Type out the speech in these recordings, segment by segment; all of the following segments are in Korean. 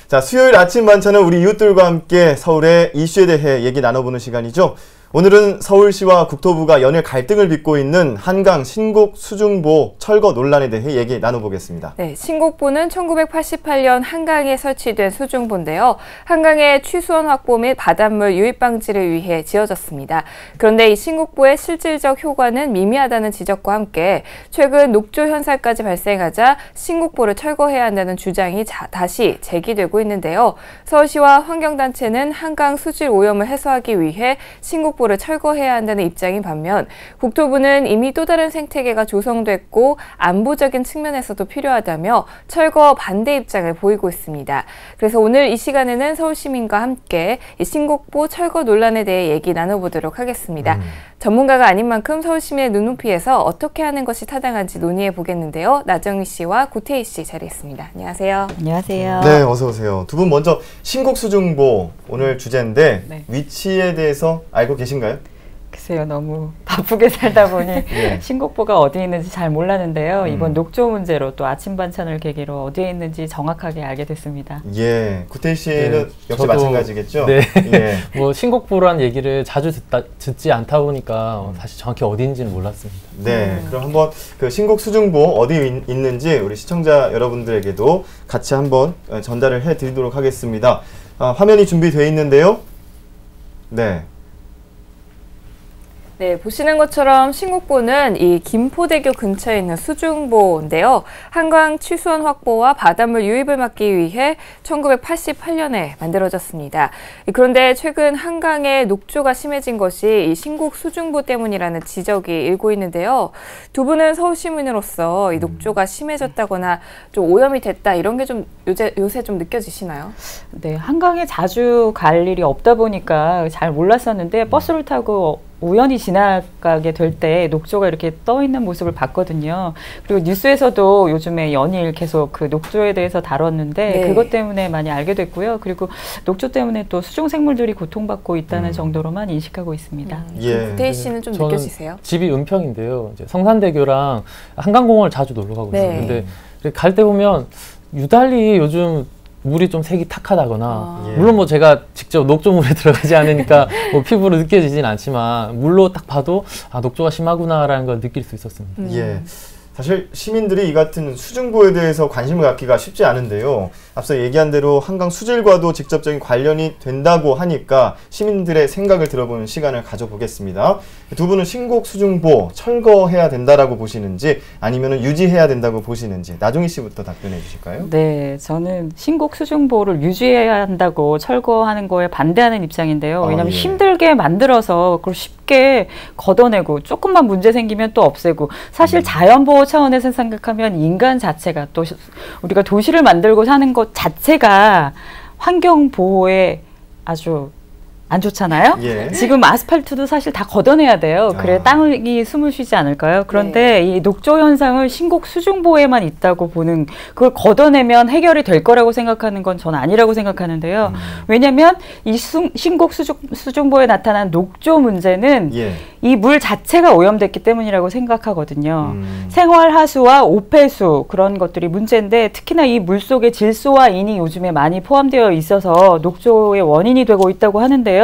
자, 수요일 아침 반찬은 우리 이웃들과 함께 서울의 이슈에 대해 얘기 나눠보는 시간이죠. 오늘은 서울시와 국토부가 연일 갈등을 빚고 있는 한강 신곡 수중보 철거 논란에 대해 얘기 나눠보겠습니다. 네, 신곡보는 1988년 한강에 설치된 수중보인데요. 한강의 취수원 확보 및 바닷물 유입 방지를 위해 지어졌습니다. 그런데 이 신곡보의 실질적 효과는 미미하다는 지적과 함께 최근 녹조 현상까지 발생하자 신곡보를 철거해야 한다는 주장이 다시 제기되고 있는데요. 서울시와 환경단체는 한강 수질 오염을 해소하기 위해 신곡보를 철거해야 한다는 입장인 반면 국토부는 이미 또 다른 생태계가 조성됐고 안보적인 측면에서도 필요하다며 철거 반대 입장을 보이고 있습니다. 그래서 오늘 이 시간에는 서울시민과 함께 이 신곡보 철거 논란에 대해 얘기 나눠보도록 하겠습니다. 전문가가 아닌 만큼 서울시민의 눈높이에서 어떻게 하는 것이 타당한지 논의해 보겠는데요. 나정희 씨와 고태희 씨 자리했습니다. 안녕하세요. 안녕하세요. 네, 어서 오세요. 두 분 먼저 신곡 수중보 오늘 주제인데 네. 위치에 대해서 알고 계신가요? 글쎄요, 너무 바쁘게 살다 보니 네. 신곡보가 어디 있는지 잘 몰랐는데요. 이번 녹조 문제로 또 아침 반찬을 계기로 어디에 있는지 정확하게 알게 됐습니다. 예, 구태희 씨는 네, 역시 마찬가지겠죠? 네. 예. 뭐 신곡보라는 얘기를 자주 듣지 않다 보니까 사실 정확히 어디인지는 몰랐습니다. 네, 그럼 한번 그 신곡 수중보 어디 있는지 우리 시청자 여러분들에게도 같이 한번 전달을 해드리도록 하겠습니다. 화면이 준비되어 있는데요. 네. 네, 보시는 것처럼 신곡보는 이 김포대교 근처에 있는 수중보인데요. 한강 취수원 확보와 바닷물 유입을 막기 위해 1988년에 만들어졌습니다. 그런데 최근 한강에 녹조가 심해진 것이 이 신곡 수중보 때문이라는 지적이 일고 있는데요. 두 분은 서울시민으로서 이 녹조가 심해졌다거나 좀 오염이 됐다 이런 게 좀 요새 좀 느껴지시나요? 네, 한강에 자주 갈 일이 없다 보니까 잘 몰랐었는데 버스를 타고 우연히 지나가게 될 때 녹조가 이렇게 떠 있는 모습을 봤거든요. 그리고 뉴스에서도 요즘에 연일 계속 그 녹조에 대해서 다뤘는데 네. 그것 때문에 많이 알게 됐고요. 그리고 녹조 때문에 또 수중 생물들이 고통받고 있다는 정도로만 인식하고 있습니다. 예. 고태희 씨는 좀 저는 느껴지세요? 집이 은평인데요. 이제 성산대교랑 한강공원을 자주 놀러 가고 있어요. 네. 근데 갈 때 보면 유달리 요즘 물이 좀 색이 탁하다거나 예. 물론 뭐 제가 직접 녹조물에 들어가지 않으니까 뭐 피부로 느껴지진 않지만 물로 딱 봐도 아 녹조가 심하구나라는 걸 느낄 수 있었습니다. 예. 사실 시민들이 이 같은 수중보에 대해서 관심을 갖기가 쉽지 않은데요. 앞서 얘기한 대로 한강 수질과도 직접적인 관련이 된다고 하니까 시민들의 생각을 들어보는 시간을 가져보겠습니다. 두 분은 신곡 수중보 철거해야 된다라고 보시는지 아니면 유지해야 된다고 보시는지 나종희 씨부터 답변해 주실까요? 네, 저는 신곡 수중보를 유지해야 한다고 철거하는 거에 반대하는 입장인데요. 왜냐하면 예. 힘들게 만들어서 그걸 쉽게 걷어내고 조금만 문제 생기면 또 없애고 사실 자연보호 차원에서 생각하면 인간 자체가 또 우리가 도시를 만들고 사는 것 자체가 환경보호에 아주 안 좋잖아요. 예. 지금 아스팔트도 사실 다 걷어내야 돼요. 그래 땅이 숨을 쉬지 않을까요? 그런데 네. 이 녹조 현상을 신곡 수중보에만 있다고 보는 그걸 걷어내면 해결이 될 거라고 생각하는 건 저는 아니라고 생각하는데요. 왜냐하면 이 신곡 수중보에 나타난 녹조 문제는 예. 이 물 자체가 오염됐기 때문이라고 생각하거든요. 생활하수와 오폐수 그런 것들이 문제인데 특히나 이 물속에 질소와 인이 요즘에 많이 포함되어 있어서 녹조의 원인이 되고 있다고 하는데요.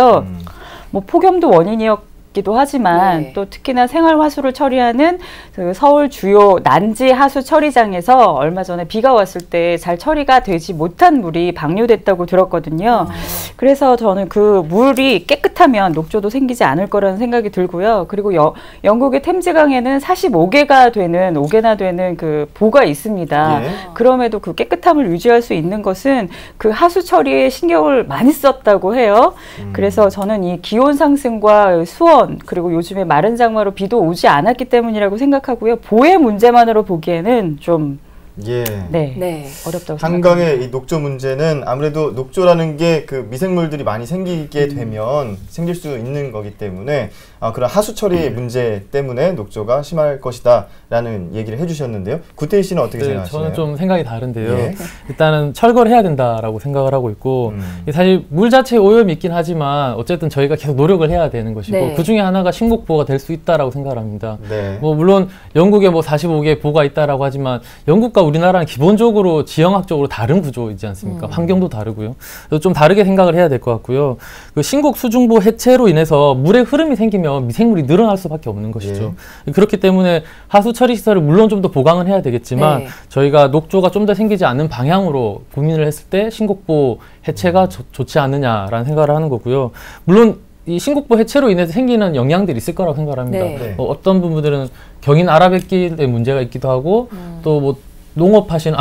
뭐 폭염도 원인이었기도 하지만 네. 또 특히나 생활하수를 처리하는 그 서울 주요 난지 하수 처리장에서 얼마 전에 비가 왔을 때 잘 처리가 되지 못한 물이 방류됐다고 들었거든요. 그래서 저는 그 물이 깨끗하면 녹조도 생기지 않을 거라는 생각이 들고요. 그리고 영국의 템즈강에는 5개나 되는 그 보가 있습니다. 예. 그럼에도 그 깨끗함을 유지할 수 있는 것은 그 하수 처리에 신경을 많이 썼다고 해요. 그래서 저는 이 기온 상승과 수원 그리고 요즘에 마른 장마로 비도 오지 않았기 때문이라고 생각하고요. 보의 문제만으로 보기에는 좀 예. 네. 어렵다고 생각합니다. 한강의 이 녹조 문제는 아무래도 녹조라는 게 그 미생물들이 많이 생기게 되면 생길 수 있는 거기 때문에 그런 하수 처리 문제 때문에 녹조가 심할 것이다라는 얘기를 해주셨는데요. 구태희 씨는 어떻게 생각하시나요? 저는 좀 생각이 다른데요. 예. 일단은 철거를 해야 된다라고 생각을 하고 있고 사실 물 자체에 오염이 있긴 하지만 어쨌든 저희가 계속 노력을 해야 되는 것이고 네. 그 중에 하나가 신곡보가 될 수 있다라고 생각을 합니다. 네. 뭐 물론 영국에 뭐 45개 보가 있다라고 하지만 영국과 우리나라는 기본적으로 지형학적으로 다른 구조이지 않습니까? 환경도 다르고요. 그래서 좀 다르게 생각을 해야 될 것 같고요. 그 신곡 수중보 해체로 인해서 물의 흐름이 생기면 미생물이 늘어날 수밖에 없는 것이죠. 그렇기 때문에 하수 처리 시설을 물론 좀 더 보강을 해야 되겠지만 네. 저희가 녹조가 좀 더 생기지 않는 방향으로 고민을 했을 때 신곡보 해체가 좋지 않느냐라는 생각을 하는 거고요. 물론 이 신곡보 해체로 인해서 생기는 영향들이 있을 거라고 생각을 합니다. 네. 어떤 부분들은 경인 아라뱃길에 문제가 있기도 하고 또 뭐 농업하시는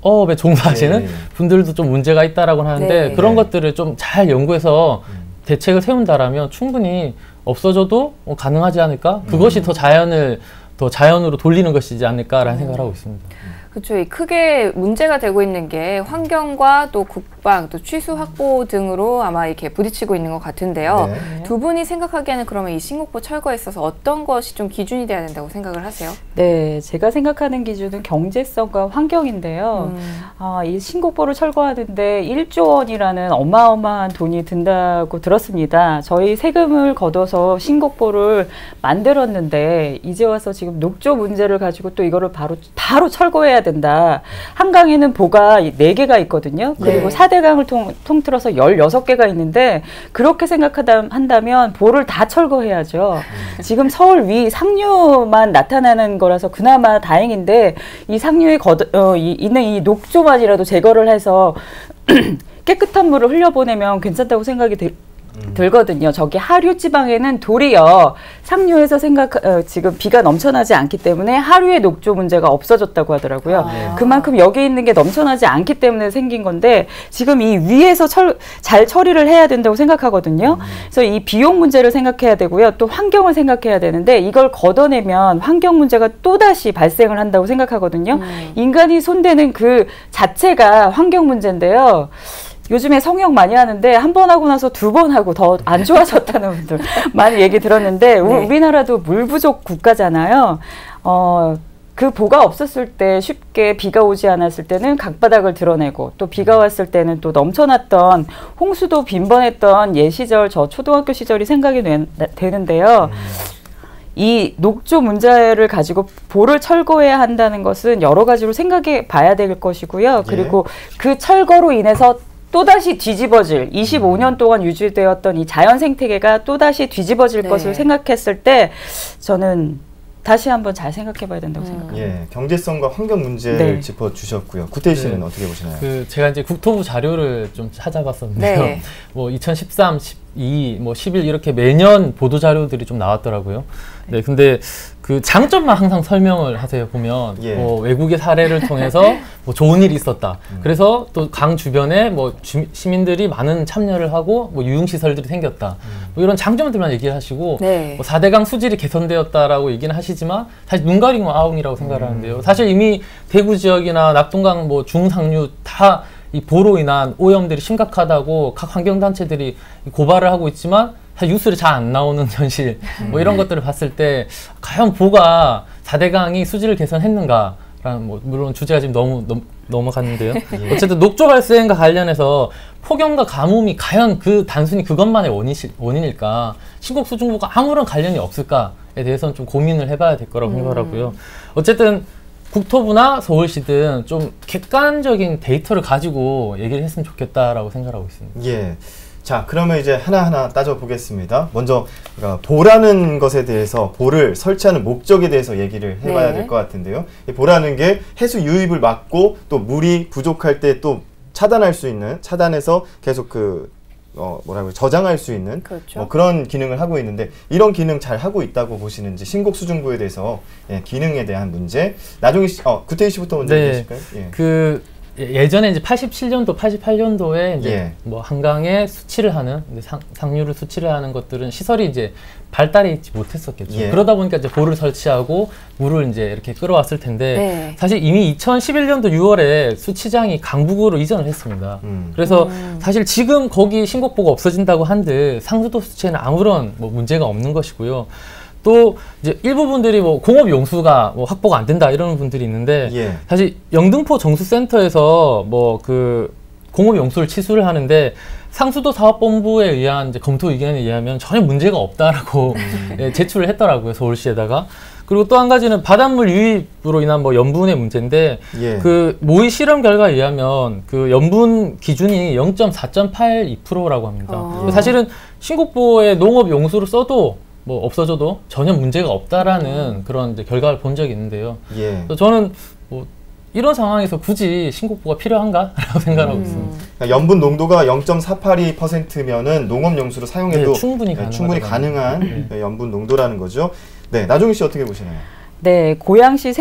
어업에 종사하시는 네. 분들도 좀 문제가 있다라고 하는데 네. 그런 네. 것들을 좀 잘 연구해서 대책을 세운다라면 충분히 없어져도 가능하지 않을까? 그것이 더 자연으로 돌리는 것이지 않을까라는 생각을 하고 있습니다. 그렇죠. 이 크게 문제가 되고 있는 게 환경과 또 국방, 또 취수 확보 등으로 아마 이렇게 부딪히고 있는 것 같은데요. 네. 두 분이 생각하기에는 그러면 이 신곡보 철거에 있어서 어떤 것이 좀 기준이 돼야 된다고 생각을 하세요? 네, 제가 생각하는 기준은 경제성과 환경인데요. 이 신곡보를 철거하는데 1조 원이라는 어마어마한 돈이 든다고 들었습니다. 저희 세금을 걷어서 신곡보를 만들었는데 이제 와서 지금 녹조 문제를 가지고 또 이거를 바로 철거해야 된다. 한강에는 보가 4개가 있거든요. 그리고 네. 4대강을 통틀어서 16개가 있는데 그렇게 생각한다면 보를 다 철거해야죠. 지금 서울 위 상류만 나타나는 거라서 그나마 다행인데 이 상류에 있는 이 녹조만이라도 제거를 해서 깨끗한 물을 흘려보내면 괜찮다고 생각이 들거든요. 저기 하류 지방에는 도리어 상류에서 지금 비가 넘쳐나지 않기 때문에 하류의 녹조 문제가 없어졌다고 하더라고요. 그만큼 여기 있는 게 넘쳐나지 않기 때문에 생긴 건데 지금 이 위에서 잘 처리를 해야 된다고 생각하거든요. 그래서 이 비용 문제를 생각해야 되고요. 또 환경을 생각해야 되는데 이걸 걷어내면 환경 문제가 또다시 발생을 한다고 생각하거든요. 인간이 손대는 그 자체가 환경 문제인데요. 요즘에 성형 많이 하는데 한 번 하고 나서 2번 하고 더 안 좋아졌다는 분들 많이 얘기 들었는데 우리나라도 물 부족 국가잖아요. 그 보가 없었을 때 쉽게 비가 오지 않았을 때는 강바닥을 드러내고 또 비가 왔을 때는 또 넘쳐났던 홍수도 빈번했던 시절 저 초등학교 시절이 생각이 되는데요. 이 녹조 문제를 가지고 보를 철거해야 한다는 것은 여러 가지로 생각해 봐야 될 것이고요. 그리고 그 철거로 인해서 또다시 뒤집어질 25년 동안 유지되었던 이 자연 생태계가 또다시 뒤집어질 것을 생각했을 때 저는 다시 한번 잘 생각해 봐야 된다고 생각합니다. 예, 경제성과 환경 문제를 짚어주셨고요. 구태희 씨는 어떻게 보시나요? 제가 이제 국토부 자료를 좀 찾아봤었는데요. 뭐 2013, 12, 뭐 11 이렇게 매년 보도 자료들이 좀 나왔더라고요. 네, 근데 그 장점만 항상 설명을 하세요. 보면 뭐 외국의 사례를 통해서 뭐 좋은 일이 있었다. 그래서 또 강 주변에 뭐 시민들이 많은 참여를 하고 뭐 유흥시설들이 생겼다. 뭐 이런 장점들만 얘기하시고 뭐 4대강 수질이 개선되었다라고 얘기는 하시지만 사실 눈 가리고 아웅이라고 생각을 하는데요. 사실 이미 대구 지역이나 낙동강 뭐 중상류 다 이 보로 인한 오염들이 심각하다고 각 환경단체들이 고발을 하고 있지만 사실 뉴스에 잘 안 나오는 현실 뭐 이런 것들을 봤을 때 과연 보가 4대강이 수질을 개선했는가라는 뭐 물론 주제가 지금 너무 넘어갔는데요. 어쨌든 녹조 발생과 관련해서 폭염과 가뭄이 과연 단순히 그것만의 원인일까? 신곡 수중보가 아무런 관련이 없을까에 대해서는 좀 고민을 해봐야 될 거라고 생각하고요. 어쨌든 국토부나 서울시든 좀 객관적인 데이터를 가지고 얘기를 했으면 좋겠다라고 생각하고 있습니다. 예. 자, 그러면 이제 하나하나 따져보겠습니다. 먼저 보라는 것에 대해서 보를 설치하는 목적에 대해서 얘기를 해봐야 될 것 같은데요. 이 보라는 게 해수 유입을 막고 또 물이 부족할 때 또 차단해서 계속 저장할 수 있는 뭐 그런 기능을 하고 있는데 이런 기능 잘 하고 있다고 보시는지 신곡 수중보에 대해서 기능에 대한 문제 나중에 구태희 씨부터 먼저 얘기해 주실까요? 예전에 이제 87년도, 88년도에 이제 예. 뭐 한강에 수치를 하는 상류를 수치를 하는 것들은 시설이 이제 발달해 있지 못했었겠죠. 예. 그러다 보니까 이제 보를 설치하고 물을 이제 이렇게 끌어왔을 텐데 네. 사실 이미 2011년도 6월에 수치장이 강북으로 이전을 했습니다. 그래서 사실 지금 거기 신곡보가 없어진다고 한들 상수도 수치에는 아무런 뭐 문제가 없는 것이고요. 또 이제 일부분들이 뭐 공업 용수가 뭐 확보가 안 된다 이러는 분들이 있는데 예. 사실 영등포 정수센터에서 뭐 그 공업 용수를 치수를 하는데 상수도 사업본부에 의한 이제 검토 의견에 의하면 전혀 문제가 없다라고 예, 제출을 했더라고요, 서울시에다가. 그리고 또 한 가지는 바닷물 유입으로 인한 뭐 염분의 문제인데 예. 그 모의 실험 결과에 의하면 그 염분 기준이 0.482%라고 합니다. 사실은 신곡보의 농업 용수를 써도 뭐 없어져도 전혀 문제가 없다라는 그런 이제 결과를 본 적이 있는데요. 예. 그래서 저는 뭐 이런 상황에서 굳이 신곡보가 필요한가라고 생각하고 있습니다. 그러니까 염분 농도가 0.482%면은 농업 용수로 사용해도 네, 충분히 가능한 염분 농도라는 거죠. 네, 나종희 씨 어떻게 보시나요? 네, 고양시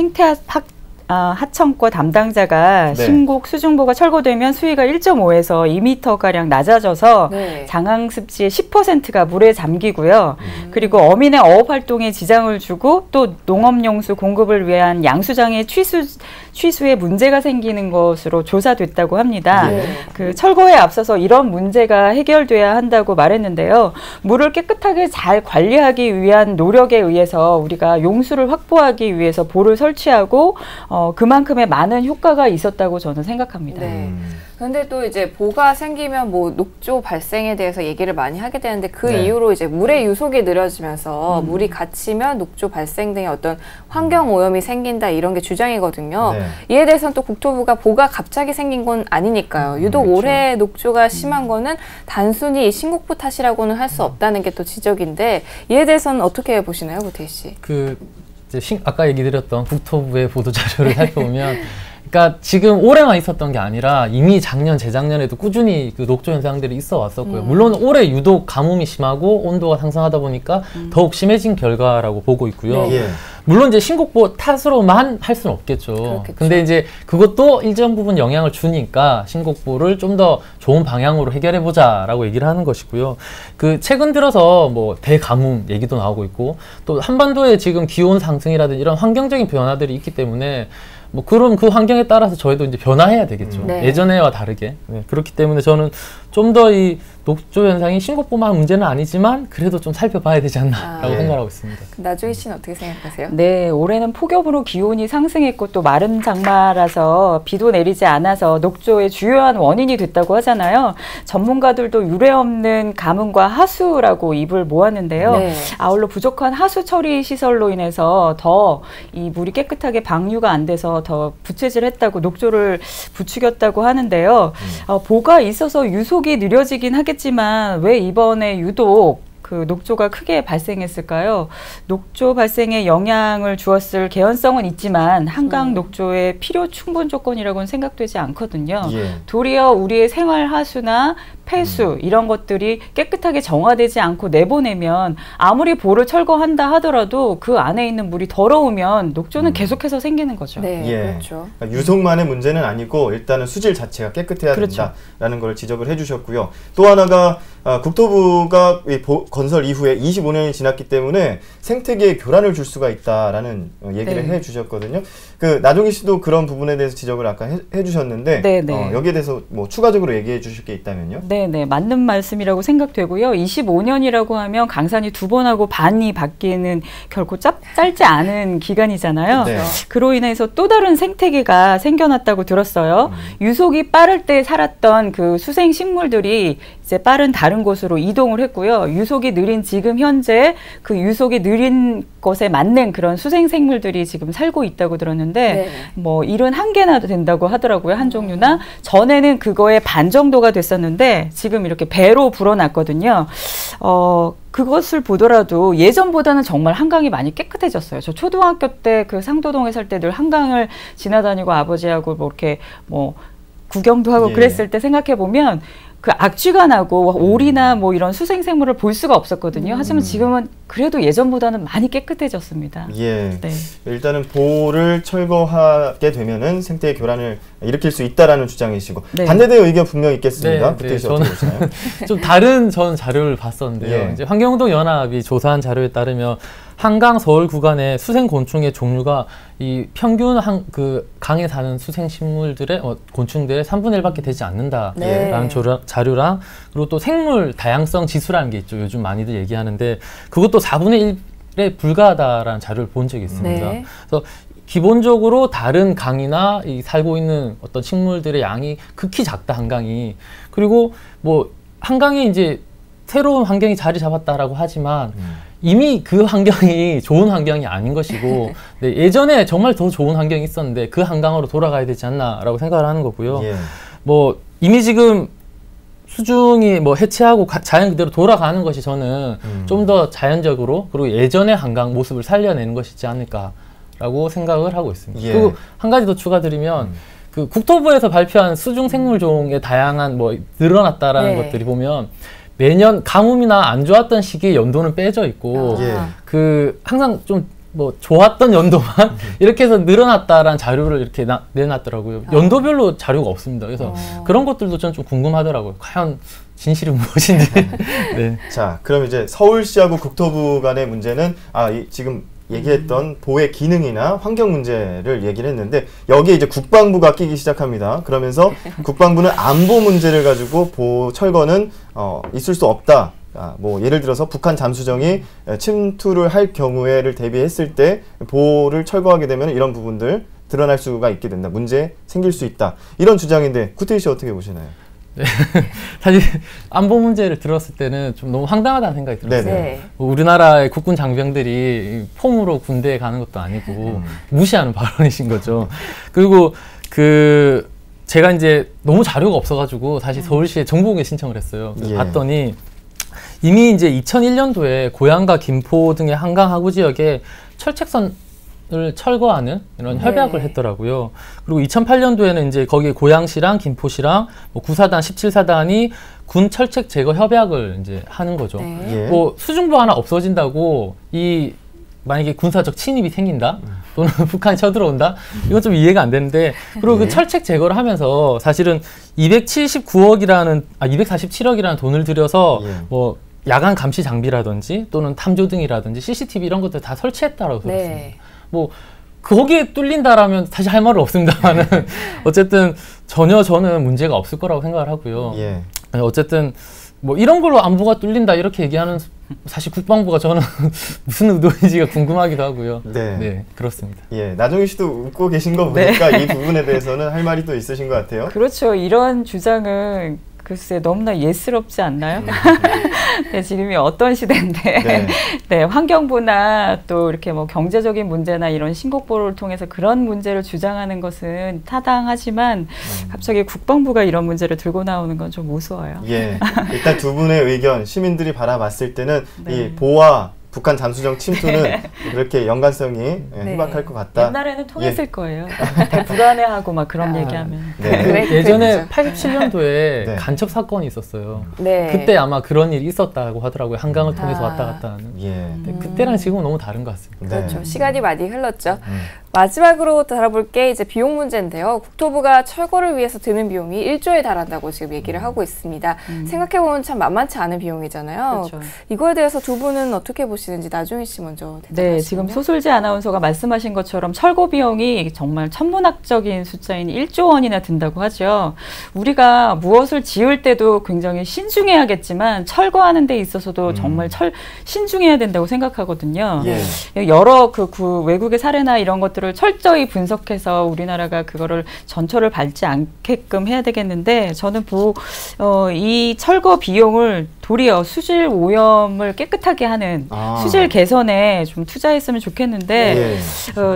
하청과 담당자가 네. 신곡 수중보가 철거되면 수위가 1.5에서 2m가량 낮아져서 네. 장항 습지의 10%가 물에 잠기고요. 그리고 어민의 어업 활동에 지장을 주고 또 농업용수 공급을 위한 양수장의 취수에 문제가 생기는 것으로 조사됐다고 합니다. 네. 그 철거에 앞서서 이런 문제가 해결돼야 한다고 말했는데요. 물을 깨끗하게 잘 관리하기 위한 노력에 의해서 우리가 용수를 확보하기 위해서 보를 설치하고 그만큼의 많은 효과가 있었다고 저는 생각합니다. 네. 그런데 또 이제 보가 생기면 뭐 녹조 발생에 대해서 얘기를 많이 하게 되는데 그 네. 이후로 이제 물의 유속이 느려지면서 물이 갇히면 녹조 발생 등의 어떤 환경 오염이 생긴다 이런 게 주장이거든요. 네. 이에 대해서는 또 국토부가 보가 갑자기 생긴 건 아니니까요. 유독 그렇죠. 올해 녹조가 심한 거는 단순히 신곡보 탓이라고는 할 수 없다는 게 또 지적인데 이에 대해서는 어떻게 보시나요, 구태희 씨? 그 이제 아까 얘기 드렸던 국토부의 보도 자료를 살펴보면 그러니까 지금 올해만 있었던 게 아니라 이미 작년, 재작년에도 꾸준히 그 녹조 현상들이 있어 왔었고요. 물론 올해 유독 가뭄이 심하고 온도가 상승하다 보니까 더욱 심해진 결과라고 보고 있고요. 예. 물론 이제 신곡보 탓으로만 할 수는 없겠죠. 그렇겠죠. 근데 이제 그것도 일정 부분 영향을 주니까 신곡보를 좀 더 좋은 방향으로 해결해 보자라고 얘기를 하는 것이고요. 그 최근 들어서 뭐 대가뭄 얘기도 나오고 있고 또 한반도에 지금 기온 상승이라든지 이런 환경적인 변화들이 있기 때문에 뭐 그럼 그 환경에 따라서 저희도 이제 변화해야 되겠죠. 네. 예전에와 다르게. 네, 그렇기 때문에 저는 좀 더 이 녹조 현상이 신곡보만 문제는 아니지만 그래도 좀 살펴봐야 되지 않나라고 예. 생각하고 있습니다. 나종희 씨는 어떻게 생각하세요? 네, 올해는 폭염으로 기온이 상승했고 또 마른 장마라서 비도 내리지 않아서 녹조의 주요한 원인이 됐다고 하잖아요. 전문가들도 유례없는 가뭄과 하수라고 입을 모았는데요. 네. 아울러 부족한 하수 처리 시설로 인해서 더 이 물이 깨끗하게 방류가 안 돼서 더 부채질했다고 녹조를 부추겼다고 하는데요. 보가 있어서 유속이 느려지긴 하겠지만 왜 이번에 유독 그 녹조가 크게 발생했을까요? 녹조 발생에 영향을 주었을 개연성은 있지만 한강 녹조의 필요 충분 조건이라고는 생각되지 않거든요. 예. 도리어 우리의 생활 하수나 폐수 이런 것들이 깨끗하게 정화되지 않고 내보내면 아무리 보를 철거한다 하더라도 그 안에 있는 물이 더러우면 녹조는 계속해서 생기는 거죠. 네, 예. 그렇죠. 그러니까 유속만의 문제는 아니고 일단은 수질 자체가 깨끗해야 그렇죠. 된다라는 걸 지적을 해주셨고요. 또 하나가 국토부가 이 건설 이후에 25년이 지났기 때문에 생태계에 교란을 줄 수가 있다라는 얘기를 네. 해주셨거든요. 그 나종희 씨도 그런 부분에 대해서 지적을 아까 해주셨는데 네, 네. 여기에 대해서 뭐 추가적으로 얘기해 주실 게 있다면요? 네, 맞는 말씀이라고 생각되고요. 25년이라고 하면 강산이 2번하고 반이 바뀌는 결코 짧지 않은 기간이잖아요. 네. 그로 인해서 또 다른 생태계가 생겨났다고 들었어요. 유속이 빠를 때 살았던 그 수생 식물들이 이제 빠른 다른 곳으로 이동을 했고요. 유속이 느린 지금 현재 그 유속이 느린 것에 맞는 그런 수생 생물들이 지금 살고 있다고 들었는데 네. 뭐 71개나 된다고 하더라고요. 한 종류나. 전에는 그거의 반 정도가 됐었는데 지금 이렇게 배로 불어났거든요. 그것을 보더라도 예전보다는 정말 한강이 많이 깨끗해졌어요. 저 초등학교 때 그 상도동에 살 때 늘 한강을 지나다니고 아버지하고 뭐 이렇게 뭐 구경도 하고 예. 그랬을 때 생각해 보면 그 악취가 나고 오리나 뭐 이런 수생생물을 볼 수가 없었거든요. 하지만 지금은 그래도 예전보다는 많이 깨끗해졌습니다. 예. 네. 일단은 보를 철거하게 되면은 생태의 교란을 일으킬 수 있다라는 주장이시고 네. 반대되는 의견 분명히 있겠습니다. 네, 구태희 씨 네, 어떻게 보시나요? 좀 다른 전 자료를 봤었는데요. 예. 이제 환경운동 연합이 조사한 자료에 따르면 한강 서울 구간의 수생 곤충의 종류가 이 평균 그 강에 사는 수생 식물들의 곤충들의 3분의 1밖에 되지 않는다라는 네. 자료랑 그리고 또 생물 다양성 지수라는 게 있죠. 요즘 많이들 얘기하는데 그것도 4분의 1에 불과하다라는 자료를 본 적이 있습니다. 네. 그래서 기본적으로 다른 강이나 이 살고 있는 어떤 식물들의 양이 극히 작다, 한강이. 그리고 뭐 한강이 이제 새로운 환경이 자리 잡았다라고 하지만 이미 그 환경이 좋은 환경이 아닌 것이고 네, 예전에 정말 더 좋은 환경이 있었는데 그 한강으로 돌아가야 되지 않나라고 생각을 하는 거고요. 예. 뭐 이미 지금 수중이 뭐 해체하고 자연 그대로 돌아가는 것이 저는 좀 더 자연적으로 그리고 예전의 한강 모습을 살려내는 것이지 않을까라고 생각을 하고 있습니다. 예. 그리고 한 가지 더 추가드리면 그 국토부에서 발표한 수중 생물종의 다양한 뭐 늘어났다라는 네. 것들이 보면 매년 가뭄이나 안 좋았던 시기에 연도는 빼져 있고 예. 그 항상 좀 뭐 좋았던 연도만 이렇게 해서 늘어났다라는 자료를 이렇게 내놨더라고요. 연도별로 자료가 없습니다. 그래서 그런 것들도 저는 좀 궁금하더라고요. 과연 진실이 무엇인지. 네. 자, 그럼 이제 서울시하고 국토부 간의 문제는 지금 얘기했던 보의 기능이나 환경 문제를 얘기를 했는데 여기에 이제 국방부가 끼기 시작합니다. 그러면서 국방부는 안보 문제를 가지고 보 철거는 있을 수 없다. 뭐 예를 들어서 북한 잠수정이 침투를 할 경우에를 대비했을 때 보를 철거하게 되면 이런 부분들 드러날 수가 있게 된다. 문제 생길 수 있다. 이런 주장인데 구태희 씨 어떻게 보시나요? 네. 사실 안보 문제를 들었을 때는 좀 너무 황당하다는 생각이 들었어요. 네. 우리나라의 국군 장병들이 폼으로 군대에 가는 것도 아니고 무시하는 발언이신 거죠. 그리고 제가 이제 너무 자료가 없어가지고 사실 서울시에 정보공개 신청을 했어요. 그래서 예. 봤더니 이미 이제 2001년도에 고양과 김포 등의 한강 하구 지역에 철책선을 철거하는 이런 협약을 했더라고요. 그리고 2008년도에는 이제 거기에 고양시랑 김포시랑 뭐 9사단, 17사단이 군 철책 제거 협약을 이제 하는 거죠. 네. 예. 뭐 수중부 하나 없어진다고 만약에 군사적 침입이 생긴다 또는 북한이 쳐들어온다 이건 좀 이해가 안 되는데 그리고 그 철책 제거를 하면서 사실은 247억이라는 돈을 들여서 뭐 야간 감시 장비라든지 또는 탐조 등이라든지 CCTV 이런 것들 다 설치했다라고 들었습니다. 네. 뭐 거기에 뚫린다라면 사실 할 말은 없습니다만은 어쨌든 전혀 저는 문제가 없을 거라고 생각을 하고요. 예. 어쨌든 뭐 이런 걸로 안보가 뚫린다 이렇게 얘기하는 사실 국방부가 저는 무슨 의도인지가 궁금하기도 하고요. 네. 네, 그렇습니다. 예, 나종희 씨도 웃고 계신 거 보니까 이 부분에 대해서는 할 말이 또 있으신 것 같아요. 그렇죠. 이런 주장은 글쎄 너무나 예스럽지 않나요? 네, 지금이 어떤 시대인데 네. 네, 환경부나 또 이렇게 뭐 경제적인 문제나 이런 신곡보를 통해서 그런 문제를 주장하는 것은 타당하지만 갑자기 국방부가 이런 문제를 들고 나오는 건 좀 우스워요. 예, 일단 두 분의 의견 시민들이 바라봤을 때는 네. 이 보와 북한 잠수정 침투는 그렇게 연관성이 희박할 것 같다. 옛날에는 통했을 거예요. 다 불안해하고 막 그런 얘기하면. 네. 예전에 87년도에 네. 간첩 사건이 있었어요. 네. 그때 아마 그런 일이 있었다고 하더라고요. 한강을 통해서 왔다 갔다 하는. 예. 근데 그때랑 지금은 너무 다른 것 같습니다. 그렇죠. 네. 시간이 많이 흘렀죠. 마지막으로 다뤄볼 게 이제 비용 문제인데요. 국토부가 철거를 위해서 드는 비용이 1조에 달한다고 지금 얘기를 하고 있습니다. 생각해보면 참 만만치 않은 비용이잖아요. 그렇죠. 이거에 대해서 두 분은 어떻게 보시는지 나종희 씨 먼저 대답하시면. 네, 지금 소술지 아나운서가 말씀하신 것처럼 철거 비용이 정말 천문학적인 숫자인 1조 원이나 든다고 하죠. 우리가 무엇을 지을 때도 굉장히 신중해야겠지만 철거하는 데 있어서도 정말 신중해야 된다고 생각하거든요. 예. 여러 외국의 사례나 이런 것들을 철저히 분석해서 우리나라가 그거를 전철을 밟지 않게끔 해야 되겠는데 저는 이 철거 비용을 도리어 수질 오염을 깨끗하게 하는 수질 개선에 좀 투자했으면 좋겠는데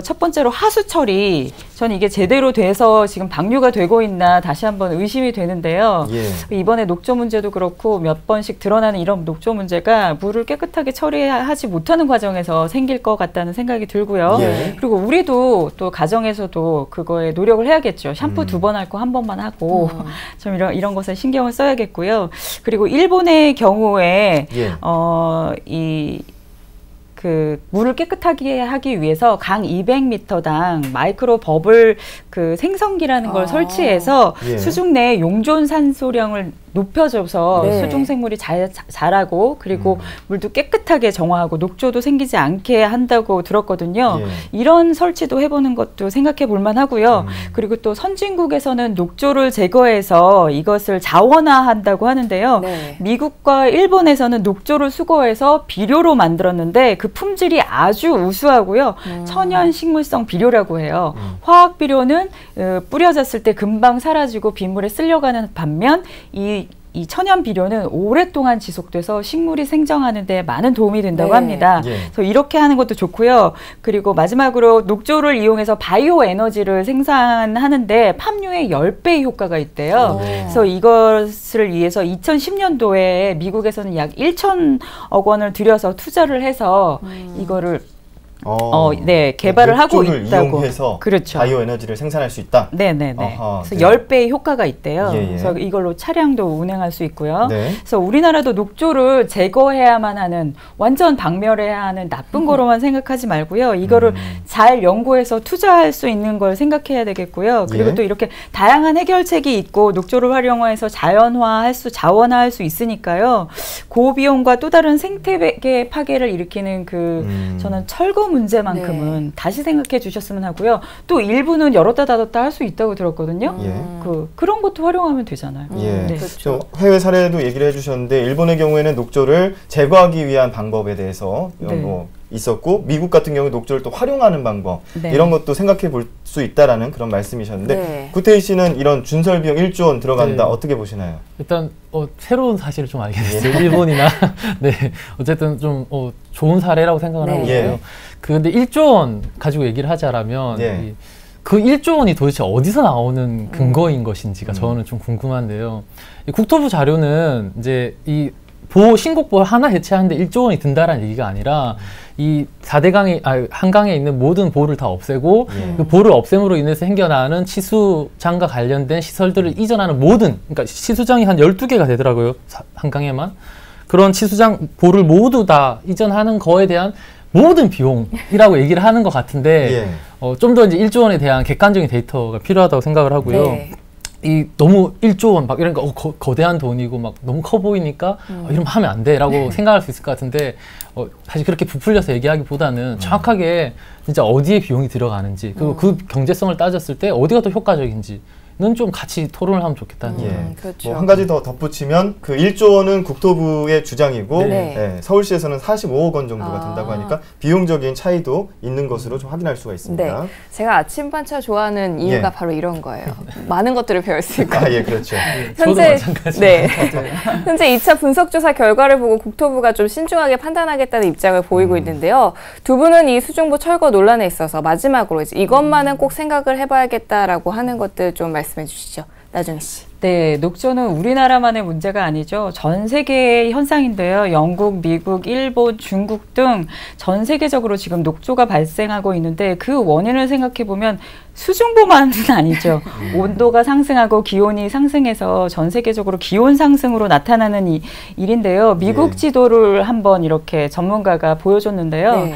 첫 번째로 하수 처리, 저는 이게 제대로 돼서 지금 방류가 되고 있나 다시 한번 의심이 되는데요. 이번에 녹조 문제도 그렇고 몇 번씩 드러나는 이런 녹조 문제가 물을 깨끗하게 처리하지 못하는 과정에서 생길 것 같다는 생각이 들고요. 그리고 우리도 또 가정에서도 그거에 노력을 해야겠죠. 샴푸 2번 할 거 1번만 하고 좀 이런 것에 신경을 써야겠고요. 그리고 일본의 경우에 그 물을 깨끗하게 하기 위해서 강 200m당 마이크로 버블 그 생성기라는 걸 설치해서 수중 내 용존 산소량을 높여줘서 수중 생물이 자라고 그리고 물도 깨끗하게 정화하고 녹조도 생기지 않게 한다고 들었거든요. 이런 설치도 해보는 것도 생각해 볼 만하고요. 그리고 또 선진국에서는 녹조를 제거해서 이것을 자원화한다고 하는데요. 미국과 일본에서는 녹조를 수거해서 비료로 만들었는데 그 품질이 아주 우수하고요. 천연 식물성 비료라고 해요. 화학 비료는 뿌려졌을 때 금방 사라지고 빗물에 쓸려가는 반면 이 천연 비료는 오랫동안 지속돼서 식물이 생장하는 데 많은 도움이 된다고 합니다. 그래서 이렇게 하는 것도 좋고요. 그리고 마지막으로 녹조를 이용해서 바이오 에너지를 생산하는데 팜유의 10배의 효과가 있대요. 그래서 이것을 위해서 2010년도에 미국에서는 약 1,000억 원을 들여서 투자를 해서 이거를 개발을 하고 있다고. 이용해서 그렇죠. 바이오 에너지를 생산할 수 있다. 네네네. 그래서 10배의 효과가 있대요. 그래서 이걸로 차량도 운행할 수 있고요. 그래서 우리나라도 녹조를 제거해야만 하는, 완전 박멸해야 하는 나쁜 거로만 생각하지 말고요. 이거를 잘 연구해서 투자할 수 있는 걸 생각해야 되겠고요. 그리고 또 이렇게 다양한 해결책이 있고 녹조를 활용해서 자원화할 수 있으니까요. 고비용과 또 다른 생태계 파괴를 일으키는 저는 철거 문제만큼은 다시 생각해 주셨으면 하고요. 또 일부는 열었다 닫았다 할 수 있다고 들었거든요. 그런 것도 활용하면 되잖아요. 그렇죠. 해외 사례도 얘기를 해주셨는데 일본의 경우에는 녹조를 제거하기 위한 방법에 대해서 있었고 미국 같은 경우 녹조를 또 활용하는 방법 이런 것도 생각해 볼 수 있다라는 그런 말씀이셨는데 구태희 씨는 이런 준설 비용 1조 원 들어간다 어떻게 보시나요? 일단 새로운 사실을 좀 알게 됐어요. 일본이나 어쨌든 좀 좋은 사례라고 생각을 하고 있어요. 근데 1조 원 가지고 얘기를 하자라면 그 1조 원이 도대체 어디서 나오는 근거인 것인지가 저는 좀 궁금한데요. 이 국토부 자료는 이제 이 신곡보 하나 해체하는데 1조 원이 든다라는 얘기가 아니라 이 4대강에, 한강에 있는 모든 보를 다 없애고 그 보를 없앰으로 인해서 생겨나는 치수장과 관련된 시설들을 이전하는 그러니까 치수장이 한 12개가 되더라고요. 한강에만. 그런 치수장, 보를 모두 다 이전하는 거에 대한 모든 비용이라고 얘기를 하는 것 같은데 좀 더 이제 1조 원에 대한 객관적인 데이터가 필요하다고 생각을 하고요. 너무 1조 원 막 이러니까 거대한 돈이고 막 너무 커 보이니까 이러면 하면 안 돼라고 생각할 수 있을 것 같은데 사실 그렇게 부풀려서 얘기하기보다는 정확하게 진짜 어디에 비용이 들어가는지 그리고 그 경제성을 따졌을 때 어디가 더 효과적인지 는 좀 같이 토론을 하면 좋겠다는 그렇죠. 한 가지 더 덧붙이면 그 1조 원은 국토부의 주장이고 서울시에서는 45억 원 정도가 된다고 하니까 비용적인 차이도 있는 것으로 좀 확인할 수가 있습니다. 제가 아침 반차 좋아하는 이유가 바로 이런 거예요. 많은 것들을 배울 수 있고. 그렇죠. 현재 현재 2차 분석조사 결과를 보고 국토부가 좀 신중하게 판단하겠다는 입장을 보이고 있는데요. 두 분은 이 수중보 철거 논란에 있어서 마지막으로 이것만은 꼭 생각을 해봐야겠다라고 하는 것들 좀 말씀해 주시죠. 나정희 씨. 녹조는 우리나라만의 문제가 아니죠. 전 세계의 현상인데요. 영국, 미국, 일본, 중국 등 전 세계적으로 지금 녹조가 발생하고 있는데 그 원인을 생각해 보면 수중보만은 아니죠. 온도가 상승하고 기온이 상승해서 전 세계적으로 기온 상승으로 나타나는 일인데요. 미국 지도를 한번 이렇게 전문가가 보여줬는데요.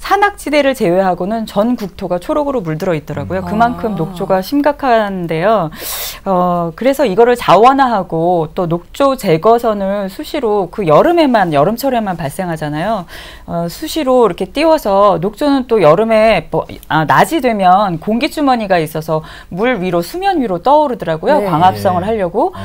산악지대를 제외하고는 전 국토가 초록으로 물들어 있더라고요. 그만큼 녹조가 심각한데요. 그래서 이거를 자원화하고 또 녹조 제거선을 수시로 여름철에만 발생하잖아요. 수시로 이렇게 띄워서 녹조는 또 여름에 낮이 되면 공기주머니가 있어서 물 위로, 수면 위로 떠오르더라고요. 광합성을 하려고.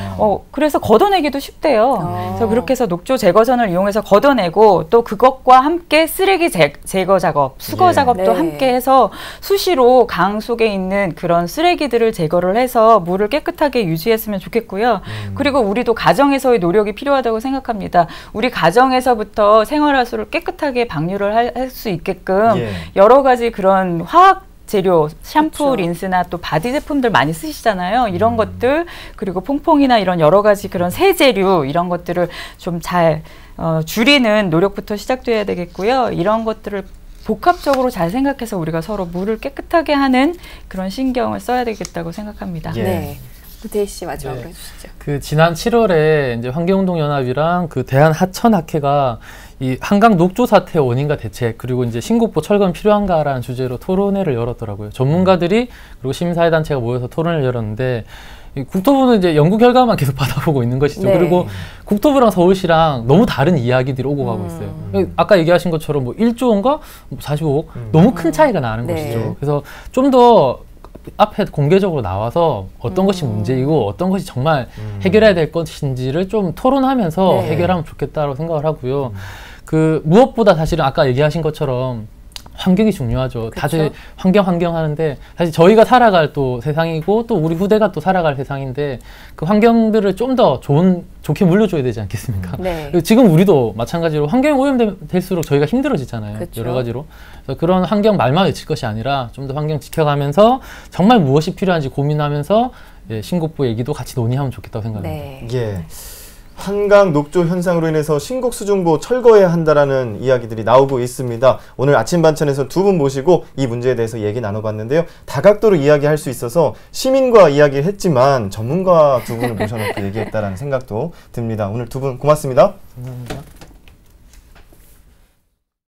그래서 걷어내기도 쉽대요. 그래서 그렇게 해서 녹조 제거선을 이용해서 걷어내고 또 그것과 함께 쓰레기 제거 작업, 수거 예. 작업도 네. 함께 해서 수시로 강 속에 있는 그런 쓰레기들을 제거를 해서 물을 깨끗하게 유지했으면 좋겠고요. 그리고 우리도 가정에서의 노력이 필요하다고 생각합니다. 우리 가정에서부터 생활하수를 깨끗하게 방류를 할 수 있게끔 예. 여러 가지 그런 화학 재료, 샴푸, 그렇죠. 린스나 또 바디 제품들 많이 쓰시잖아요. 이런 것들, 그리고 퐁퐁이나 이런 여러 가지 그런 세제류, 이런 것들을 좀 잘 줄이는 노력부터 시작돼야 되겠고요. 이런 것들을 복합적으로 잘 생각해서 우리가 서로 물을 깨끗하게 하는 그런 신경을 써야 되겠다고 생각합니다. 예. 네. 구태희 씨 마지막으로 네. 해주시죠. 그 지난 7월에 이제 환경운동연합이랑 그 대한하천학회가 이 한강 녹조 사태 원인과 대책 그리고 이제 신곡보 철거는 필요한가라는 주제로 토론회를 열었더라고요. 전문가들이 그리고 시민사회단체가 모여서 토론을 열었는데 이 국토부는 이제 연구 결과만 계속 받아보고 있는 것이죠. 네. 그리고 국토부랑 서울시랑 너무 다른 이야기들이 오고 가고 있어요. 아까 얘기하신 것처럼 뭐 1조 원과 45억 너무 큰 차이가 나는 네. 것이죠. 그래서 좀 더 앞에 공개적으로 나와서 어떤 것이 문제이고 어떤 것이 정말 해결해야 될 것인지를 좀 토론하면서 네. 해결하면 좋겠다고 생각을 하고요. 그 무엇보다 사실은 아까 얘기하신 것처럼 환경이 중요하죠. 다들 환경 하는데 사실 저희가 살아갈 또 세상이고 또 우리 후대가 또 살아갈 세상인데 그 환경들을 좀 더 좋게 물려줘야 되지 않겠습니까? 네. 지금 우리도 마찬가지로 환경이 오염될수록 저희가 힘들어지잖아요. 그렇죠. 여러 가지로. 그래서 그런 환경 말만 외칠 것이 아니라 좀 더 환경 지켜가면서 정말 무엇이 필요한지 고민하면서 예, 신곡부 얘기도 같이 논의하면 좋겠다고 생각합니다. 네. 예. 한강 녹조 현상으로 인해서 신곡 수중보 철거해야 한다라는 이야기들이 나오고 있습니다. 오늘 아침 반찬에서 두 분 모시고 이 문제에 대해서 얘기 나눠봤는데요. 다각도로 이야기할 수 있어서 시민과 이야기를 했지만 전문가 두 분을 모셔놓고 얘기했다라는 생각도 듭니다. 오늘 두 분 고맙습니다. 감사합니다.